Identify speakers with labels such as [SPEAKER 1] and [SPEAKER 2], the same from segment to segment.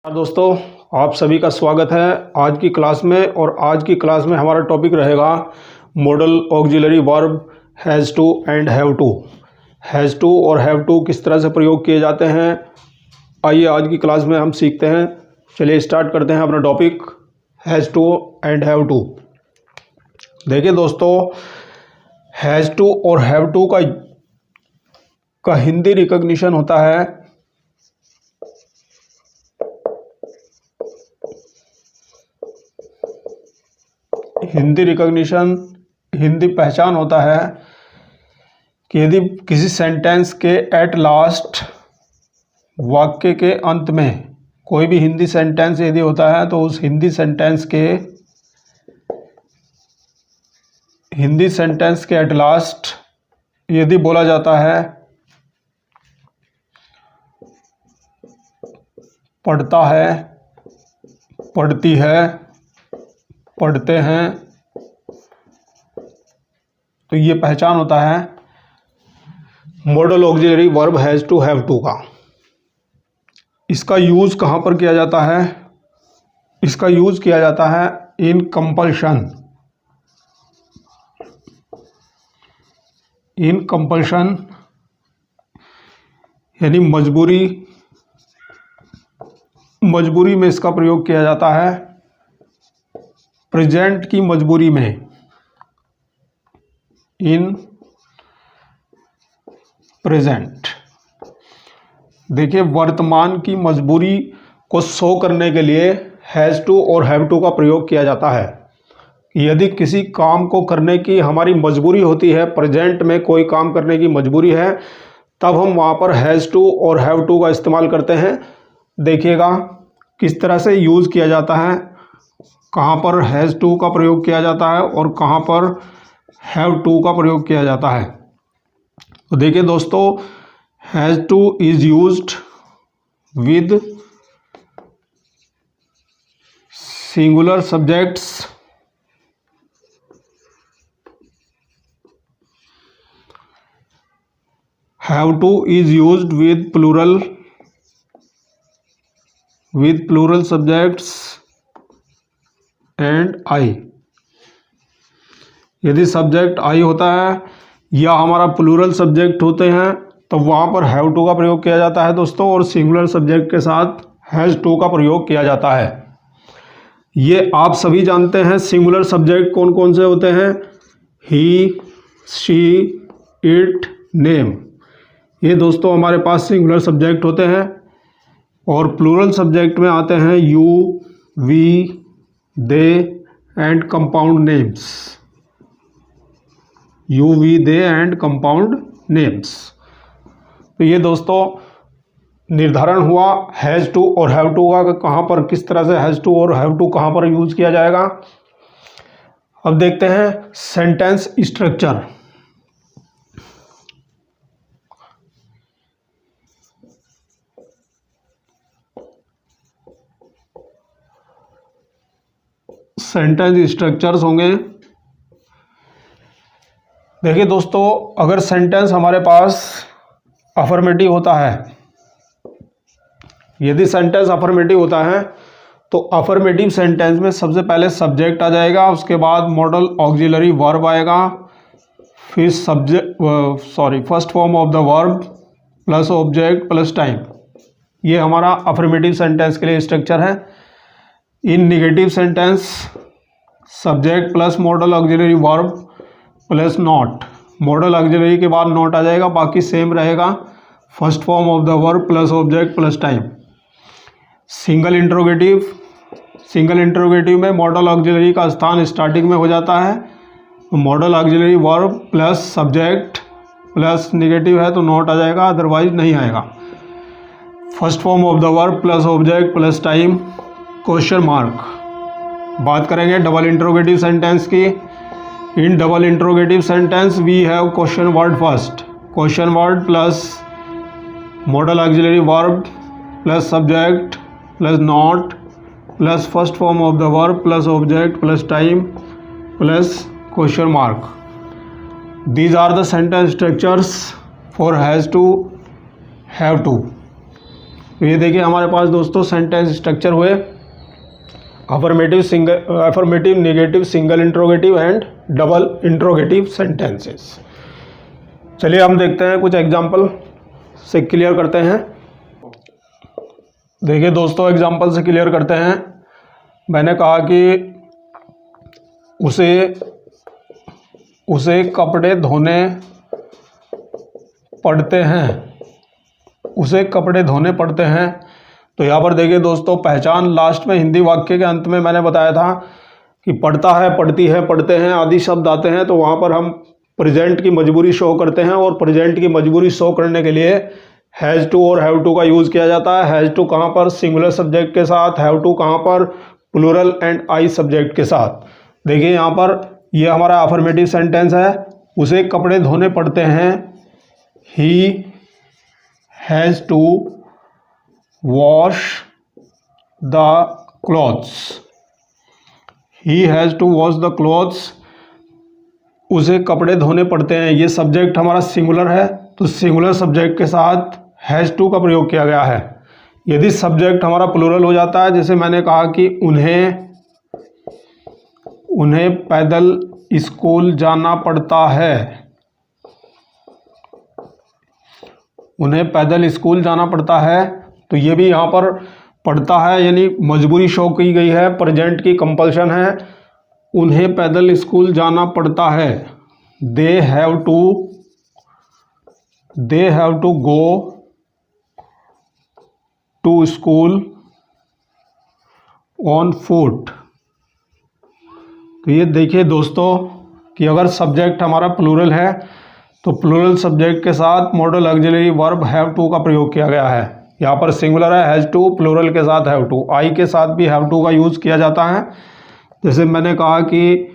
[SPEAKER 1] दोस्तों, आप सभी का स्वागत है आज की क्लास में। और आज की क्लास में हमारा टॉपिक रहेगा modal auxiliary verb has to and have to. Has to और हैव टू किस तरह से प्रयोग किए जाते हैं, आइए आज की क्लास में हम सीखते हैं। चलिए स्टार्ट करते हैं अपना topic has to and have to. देखिए दोस्तों, हैज़ टू और हैव टू का हिंदी रिकॉग्निशन होता है हिंदी पहचान होता है कि यदि किसी सेंटेंस के एट लास्ट, वाक्य के अंत में, कोई भी हिंदी सेंटेंस यदि होता है तो उस हिंदी सेंटेंस के एट लास्ट यदि बोला जाता है पढ़ता है, पढ़ती है, पढ़ते हैं, तो ये पहचान होता है model auxiliary verb has to have to का। इसका यूज़ कहाँ पर किया जाता है? इसका यूज़ किया जाता है इन कंपल्शन। इन कंपल्शन यानी मजबूरी में इसका प्रयोग किया जाता है। प्रेजेंट की मजबूरी में, इन प्रेजेंट। देखिए, वर्तमान की मजबूरी को शो करने के लिए हैज़ टू और हैव टू का प्रयोग किया जाता है। यदि किसी काम को करने की हमारी मजबूरी होती है, प्रेजेंट में कोई काम करने की मजबूरी है, तब हम वहाँ पर हैज़ टू और हैव टू का इस्तेमाल करते हैं। देखिएगा किस तरह से यूज़ किया जाता है, कहाँ पर हैज़ टू का प्रयोग किया जाता है और कहाँ पर हैव टू का प्रयोग किया जाता है। तो देखिए दोस्तों, has to is used with singular subjects have to is used with plural subjects and I. यदि सब्जेक्ट आई होता है या हमारा प्लूरल सब्जेक्ट होते हैं तो वहाँ पर हैव टू का प्रयोग किया जाता है दोस्तों, और सिंगुलर सब्जेक्ट के साथ हैज़ टू का प्रयोग किया जाता है। ये आप सभी जानते हैं सिंगुलर सब्जेक्ट कौन कौन से होते हैं। ही, शी, इट, नेम, ये दोस्तों हमारे पास सिंगुलर सब्जेक्ट होते हैं। और प्लूरल सब्जेक्ट में आते हैं you, we, they and compound names. You, we, they and compound names. तो ये दोस्तों निर्धारण हुआ हैज़ टू और हैव टू का, कहाँ पर किस तरह से हैज़ टू और हैव टू कहाँ पर यूज़ किया जाएगा। अब देखते हैं सेंटेंस स्ट्रक्चर। सेंटेंस स्ट्रक्चर्स होंगे। देखिए दोस्तों, अगर सेंटेंस हमारे पास अफर्मेटिव होता है, यदि सेंटेंस अफर्मेटिव होता है तो अफर्मेटिव सेंटेंस में सबसे पहले सब्जेक्ट आ जाएगा, उसके बाद मॉडल ऑक्सिलरी वर्ब आएगा, फिर first form of the verb plus object plus time. ये हमारा अफर्मेटिव सेंटेंस के लिए स्ट्रक्चर है। In negative sentence subject plus model auxiliary verb plus not, modal auxiliary के बाद नॉट आ जाएगा, बाकी सेम रहेगा, first form of the verb plus object plus time. Single interrogative में मॉडल ऑक्सिलरी का स्थान स्टार्टिंग में हो जाता है, तो modal auxiliary verb plus subject plus negative है तो नॉट आ जाएगा, अदरवाइज नहीं आएगा। First form of the verb plus object plus time, question mark. बात करेंगे डबल इंट्रोगेटिव सेंटेंस की। In double interrogative sentence we have question word first, question word plus model auxiliary verb plus subject plus not plus first form of the verb plus object plus time plus question mark. These are the sentence structures for has to, have to. तो ये देखिए हमारे पास दोस्तों sentence structure हुए affirmative, negative, single interrogative and double interrogative sentences. चलिए हम देखते हैं, कुछ एग्जाम्पल से क्लियर करते हैं। देखिए दोस्तों एग्जाम्पल से क्लियर करते हैं। मैंने कहा कि उसे कपड़े धोने पड़ते हैं, उसे कपड़े धोने पड़ते हैं। तो यहाँ पर देखिए दोस्तों पहचान लास्ट में हिंदी वाक्य के अंत में मैंने बताया था कि पढ़ता है, पढ़ती है, पढ़ते हैं आदि शब्द आते हैं, तो वहाँ पर हम प्रेजेंट की मजबूरी शो करते हैं, और प्रेजेंट की मजबूरी शो करने के लिए हैज़ टू और हैव टू का यूज़ किया जाता है। हैज़ टू कहाँ पर सिंगुलर सब्जेक्ट के साथ, हैव टू कहाँ पर प्लूरल एंड आई सब्जेक्ट के साथ। देखिए यहाँ पर ये हमारा अफर्मेटिव सेंटेंस है, उसे कपड़े धोने पड़ते हैं। He has to wash the clothes, he has to wash the clothes, उसे कपड़े धोने पड़ते हैं। ये सब्जेक्ट हमारा सिंगुलर है, तो सिंगुलर सब्जेक्ट के साथ हैज़ टू का प्रयोग किया गया है। यदि सब्जेक्ट हमारा प्लूरल हो जाता है, जैसे मैंने कहा कि उन्हें पैदल स्कूल जाना पड़ता है, उन्हें पैदल स्कूल जाना पड़ता है, तो ये भी यहाँ पर पड़ता है यानी मजबूरी शो की गई है, प्रेजेंट की कंपल्शन है। उन्हें पैदल स्कूल जाना पड़ता है। They have to go to school on foot. तो ये देखिए दोस्तों कि अगर सब्जेक्ट हमारा प्लूरल है तो प्लूरल सब्जेक्ट के साथ model auxiliary verb have to का प्रयोग किया गया है। यहाँ पर सिंगुलर है हैज़ टू, प्लूरल के साथ हैव टू, आई के साथ भी हैव टू का यूज़ किया जाता है। जैसे मैंने कहा कि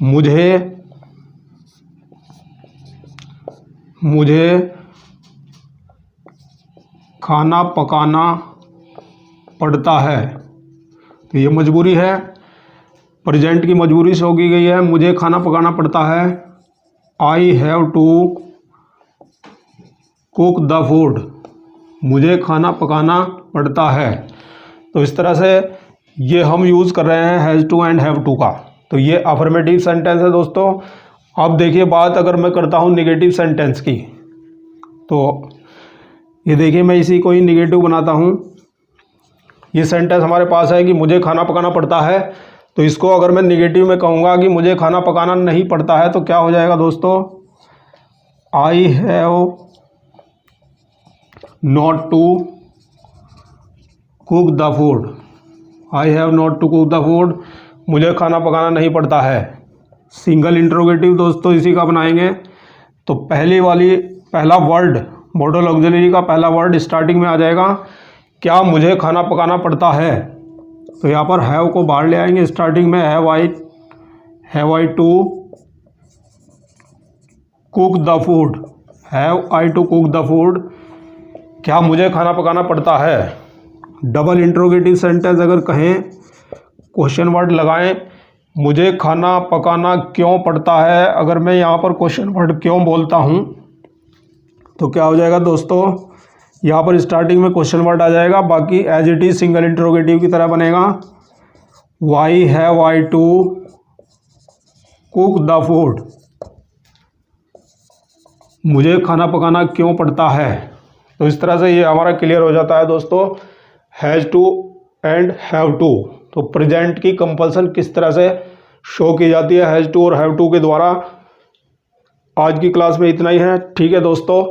[SPEAKER 1] मुझे खाना पकाना पड़ता है, तो ये मजबूरी है, प्रेजेंट की मजबूरी से होगी गई है, मुझे खाना पकाना पड़ता है। I have to cook the food, मुझे खाना पकाना पड़ता है। तो इस तरह से ये हम यूज़ कर रहे हैं has to and have to का। तो ये अफर्मेटिव सेंटेंस है दोस्तों। अब देखिए बात अगर मैं करता हूँ नेगेटिव सेंटेंस की, तो ये देखिए मैं इसी को ही नेगेटिव बनाता हूँ। ये सेंटेंस हमारे पास है कि मुझे खाना पकाना पड़ता है, तो इसको अगर मैं नेगेटिव में कहूँगा कि मुझे खाना पकाना नहीं पड़ता है, तो क्या हो जाएगा दोस्तों, I have not to cook the food, I have not to cook the food, मुझे खाना पकाना नहीं पड़ता है। सिंगल इंट्रोगेटिव दोस्तों इसी का बनाएंगे। तो पहला वर्ड मॉडल ऑक्सिलरी का पहला वर्ड स्टार्टिंग में आ जाएगा, क्या मुझे खाना पकाना पड़ता है। तो यहाँ पर हैव को बाहर ले आएंगे, स्टार्टिंग में have I to cook the food, have I to cook the food, क्या मुझे खाना पकाना पड़ता है। डबल इंट्रोगेटिव सेंटेंस अगर कहें, क्वेश्चन वर्ड लगाएं, मुझे खाना पकाना क्यों पड़ता है, अगर मैं यहाँ पर क्वेश्चन वर्ड क्यों बोलता हूँ तो क्या हो जाएगा दोस्तों, यहाँ पर स्टार्टिंग में क्वेश्चन वर्ड आ जाएगा, बाकी as it is single interrogative की तरह बनेगा। Why have I to cook the food, मुझे खाना पकाना क्यों पड़ता है। तो इस तरह से ये हमारा क्लियर हो जाता है दोस्तों has to and have to. तो प्रेजेंट की कंपल्सन किस तरह से शो की जाती है हैज़ टू और हैव टू के द्वारा। आज की क्लास में इतना ही है। ठीक है दोस्तों,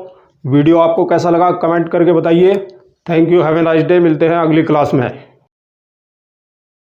[SPEAKER 1] वीडियो आपको कैसा लगा कमेंट करके बताइए। Thank you, have a nice day. मिलते हैं अगली क्लास में।